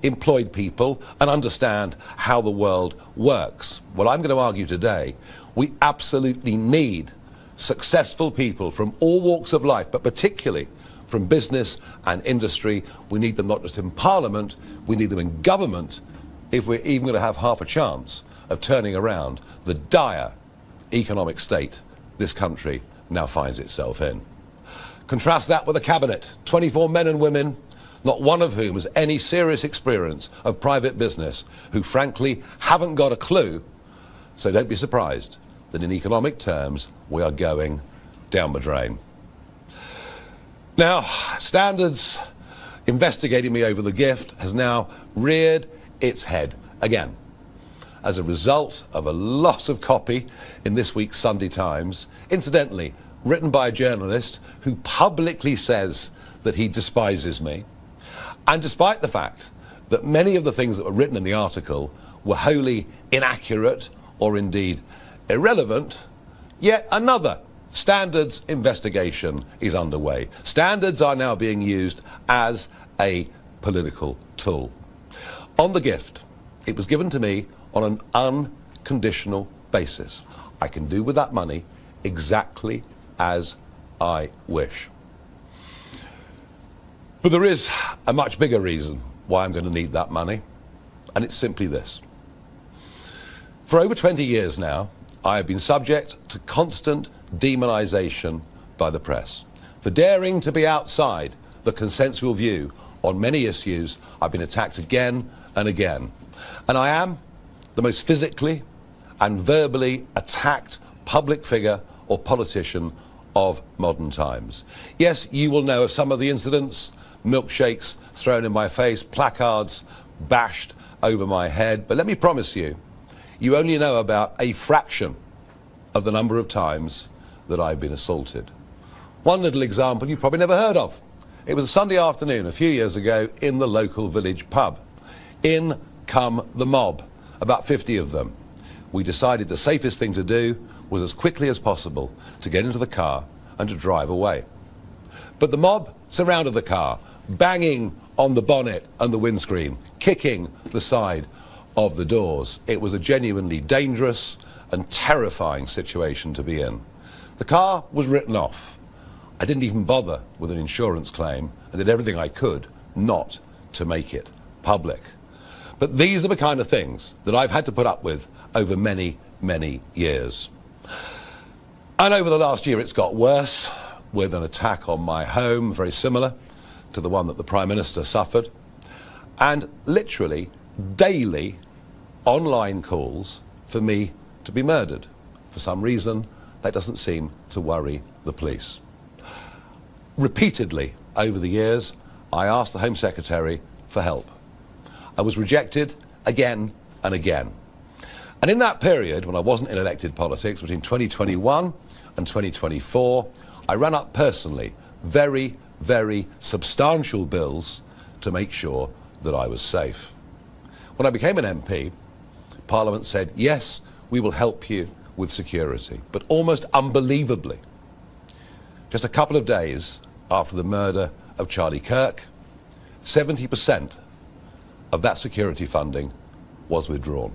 employed people and understand how the world works. Well, I'm going to argue today, we absolutely need successful people from all walks of life, but particularly from business and industry. We need them not just in Parliament, we need them in government if we're even going to have half a chance of turning around the dire economic state this country now finds itself in. Contrast that with a cabinet, 24 men and women, not one of whom has any serious experience of private business, who frankly haven't got a clue. So don't be surprised that in economic terms we are going down the drain. Now, Standards investigating me over the gift has now reared its head again as a result of a lot of copy in this week's Sunday Times, incidentally written by a journalist who publicly says that he despises me. And despite the fact that many of the things that were written in the article were wholly inaccurate or indeed irrelevant, yet another Standards investigation is underway. Standards are now being used as a political tool. On the gift, it was given to me on an unconditional basis. I can do with that money exactly as I wish. But there is a much bigger reason why I'm going to need that money, and it's simply this. For over 20 years now, I have been subject to constant demonisation by the press. For daring to be outside the consensual view on many issues, I've been attacked again and again. And I am the most physically and verbally attacked public figure or politician of modern times. Yes, you will know of some of the incidents, milkshakes thrown in my face, placards bashed over my head, but let me promise you, you only know about a fraction of the number of times that I've been assaulted. One little example you've probably never heard of. It was a Sunday afternoon a few years ago in the local village pub. In come the mob, about 50 of them. We decided the safest thing to do was as quickly as possible to get into the car and to drive away. But the mob surrounded the car, banging on the bonnet and the windscreen, kicking the side of the doors. It was a genuinely dangerous and terrifying situation to be in. The car was written off. I didn't even bother with an insurance claim and did everything I could not to make it public. But these are the kind of things that I've had to put up with over many, many years. And over the last year it's got worse, with an attack on my home, very similar to the one that the Prime Minister suffered, and literally daily online calls for me to be murdered. For some reason, that doesn't seem to worry the police. Repeatedly over the years, I asked the Home Secretary for help. I was rejected again and again. And in that period, when I wasn't in elected politics, between 2021 and 2024, I ran up personally very, very substantial bills to make sure that I was safe. When I became an MP, Parliament said, yes, we will help you with security. But almost unbelievably, just a couple of days after the murder of Charlie Kirk, 70% of that security funding was withdrawn.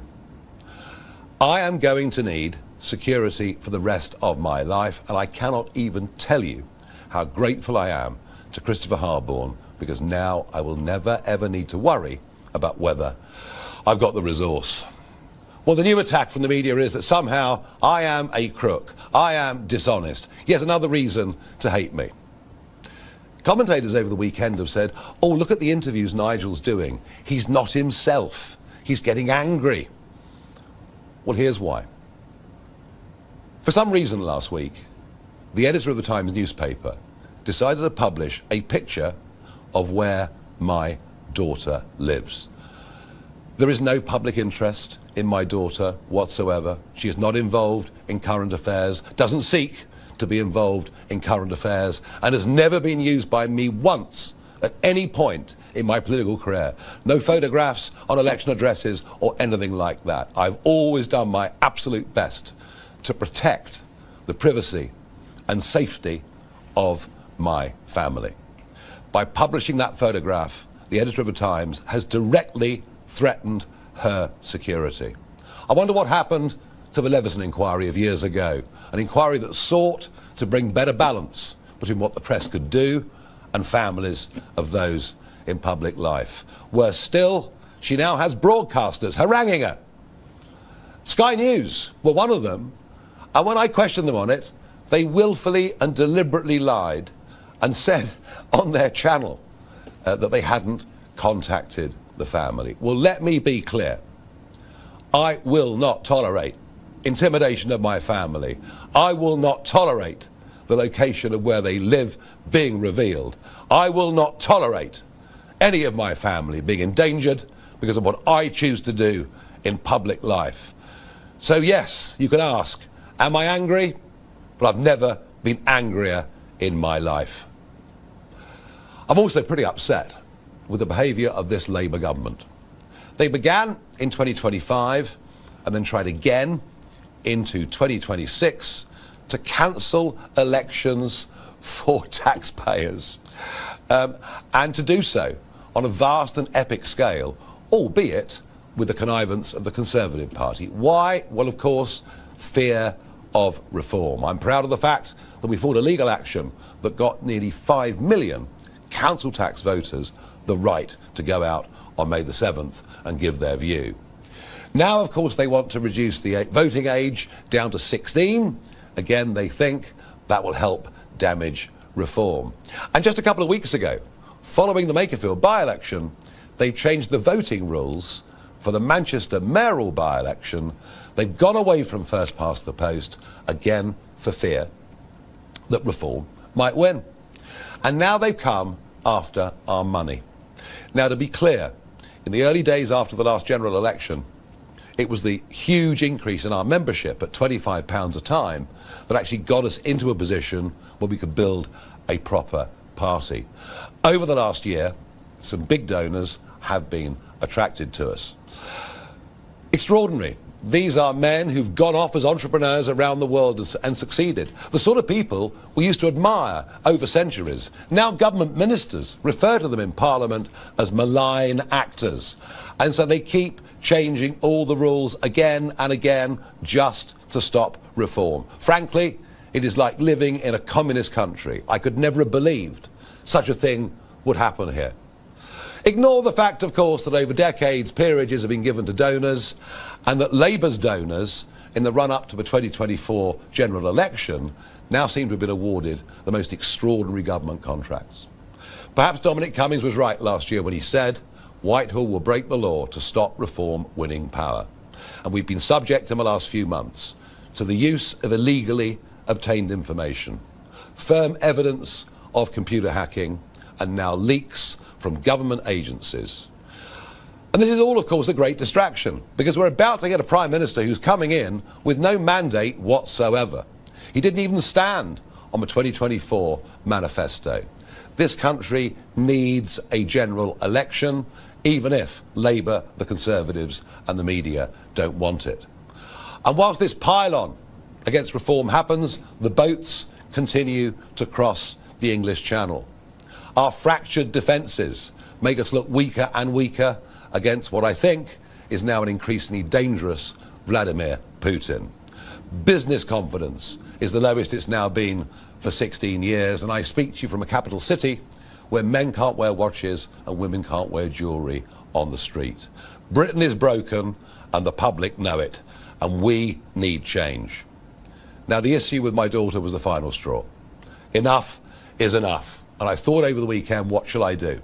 I am going to need security for the rest of my life, and I cannot even tell you how grateful I am to Christopher Harborne, because now I will never ever need to worry about whether I've got the resource. Well, the new attack from the media is that somehow I am a crook, I am dishonest. Yet another reason to hate me. Commentators over the weekend have said, oh, look at the interviews Nigel's doing. He's not himself. He's getting angry. Well, here's why. For some reason last week, the editor of the Times newspaper decided to publish a picture of where my daughter lives. There is no public interest in my daughter whatsoever. She is not involved in current affairs, doesn't seek to be involved in current affairs, and has never been used by me once at any point in my political career. No photographs on election addresses or anything like that. I've always done my absolute best to protect the privacy and safety of my family. By publishing that photograph the editor of the Times, has directly threatened her security. I wonder what happened to the Leveson inquiry of years ago, an inquiry that sought to bring better balance between what the press could do and families of those in public life. Worse still, she now has broadcasters haranguing her. Sky News were one of them, and when I questioned them on it, they willfully and deliberately lied and said on their channel that they hadn't contacted the family. Well, let me be clear. I will not tolerate intimidation of my family. I will not tolerate the location of where they live being revealed. I will not tolerate any of my family being endangered because of what I choose to do in public life. So yes, you can ask, am I angry? But I've never been angrier in my life. I'm also pretty upset with the behaviour of this Labour government. They began in 2025 and then tried again into 2026 to cancel elections for taxpayers, and to do so on a vast and epic scale, albeit with the connivance of the Conservative Party. Why? Well, of course, fear of reform. I'm proud of the fact that we fought a legal action that got nearly 5 million council tax voters the right to go out on May the 7th and give their view. Now, of course, they want to reduce the voting age down to 16. Again, they think that will help damage reform. And just a couple of weeks ago, following the Makerfield by-election, they changed the voting rules for the Manchester mayoral by-election. They've gone away from first past the post, again for fear that reform might win. And now they've come after our money. Now, to be clear, in the early days after the last general election, it was the huge increase in our membership at £25 a time that actually got us into a position where we could build a proper party. Over the last year, some big donors have been attracted to us. Extraordinary. These are men who've gone off as entrepreneurs around the world and succeeded. The sort of people we used to admire over centuries. Now government ministers refer to them in Parliament as malign actors. And so they keep changing all the rules again and again just to stop reform. Frankly, it is like living in a communist country. I could never have believed such a thing would happen here. Ignore the fact, of course, that over decades peerages have been given to donors, and that Labour's donors, in the run-up to the 2024 general election, now seem to have been awarded the most extraordinary government contracts. Perhaps Dominic Cummings was right last year when he said, Whitehall will break the law to stop reform winning power. And we've been subject in the last few months to the use of illegally obtained information, firm evidence of computer hacking, and now leaks from government agencies. And this is all, of course, a great distraction, because we're about to get a Prime Minister who's coming in with no mandate whatsoever. He didn't even stand on the 2024 manifesto. This country needs a general election, even if Labour, the Conservatives and the media don't want it. And whilst this pile-on against reform happens, the boats continue to cross the English Channel. Our fractured defences make us look weaker and weaker against what I think is now an increasingly dangerous Vladimir Putin. Business confidence is the lowest it's now been for 16 years, and I speak to you from a capital city where men can't wear watches and women can't wear jewellery on the street. Britain is broken and the public know it, and we need change. Now, the issue with my daughter was the final straw. Enough is enough. And I thought over the weekend, what shall I do?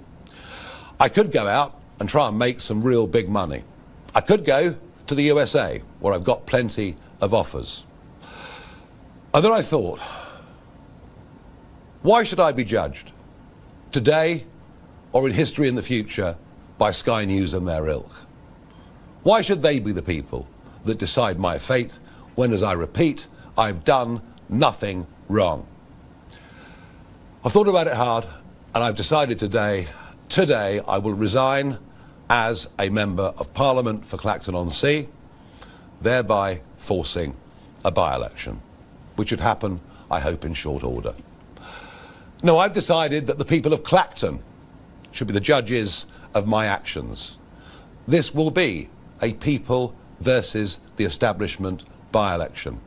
I could go out and try and make some real big money. I could go to the USA, where I've got plenty of offers. And then I thought, why should I be judged, today or in history in the future, by Sky News and their ilk? Why should they be the people that decide my fate when, as I repeat, I've done nothing wrong? I've thought about it hard, and I've decided today I will resign as a Member of Parliament for Clacton-on-Sea, thereby forcing a by-election, which should happen, I hope, in short order. No, I've decided that the people of Clacton should be the judges of my actions. This will be a people versus the establishment by-election.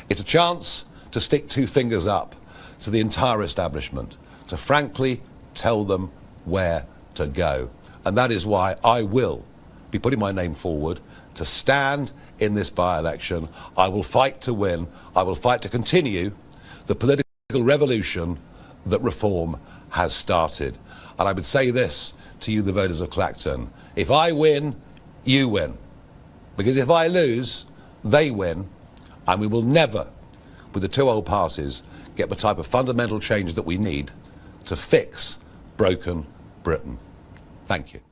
It's a chance to stick two fingers up to the entire establishment, to frankly tell them where to go. And that is why I will be putting my name forward to stand in this by-election. I will fight to win. I will fight to continue the political revolution that reform has started. And I would say this to you, the voters of Clacton: if I win, you win. Because if I lose, they win. And we will never, with the two old parties, get the type of fundamental change that we need to fix broken Britain. Thank you.